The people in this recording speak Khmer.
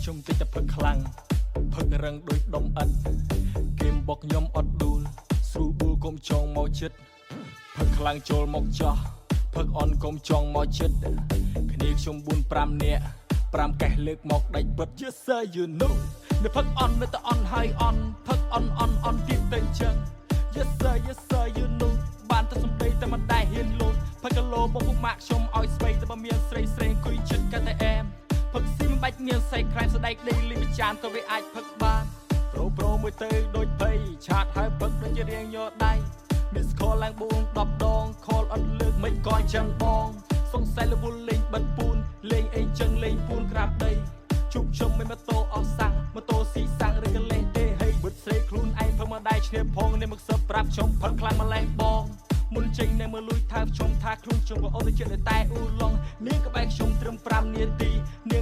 ខ្ញុំតិចតែផឹកខ្លាំងផឹករឹងដូចដុំឥតគៀមបុកខ្ញុំអត់ដួលស្រួលបួលកុំចងមកចិត្តផឹកខ្លាំងចូលមកចោះផឹកអន់កុំចងមកចិត្តគ្នាខ្ញុំ4 5នាក់5កេះលើកមកដាច់ពិត Yes sir you know នៅផឹកអន់នៅតែអន់ហើយអន់ផឹកអន់ទៀតទៅចឹង Yes sir you know បានតែសំដីតែមិនដែរហ៊ានលោតផឹកគីឡូមកពុកម៉ាក់ខ្ញុំឲ្យស្វ័យតែបើមានស្រីអង្គុយចិត្តកាន់តែអែមផឹកស៊ីមិនបាច់មានសៃក្រែមស្ដែកដេលីមួយចានក៏វាអាចផឹកបានប្រូមួយទៅដូចភ័យឆាតហើយផឹកដូចជារៀងយកដៃមានស្គាល់ឡើង4 10ដងខលអត់លើកមិនក៏អញ្ចឹងបងសង្ស័យលវលលេងបិទពូនលេងអីចឹងលេងពូនក្រាបដីជុកជុំមិនម៉ូតូអស់សាំងម៉ូតូស៊ីសាំងឬក៏លេងទេហេបិទស្រីខ្លួនឯងផឹកមកដៃឈ្នះផងនេះមកសឹបប្រាប់ខ្ញុំផឹកខ្លាំងម្លេះបងមុនចេញនៅមើលលួយថើខ្ញុំថាខ្លួនជុំក៏អូនទៅចិត្តតែអ៊ូឡុងនាងក្បែរខ្ញុំត្រឹម5នាទី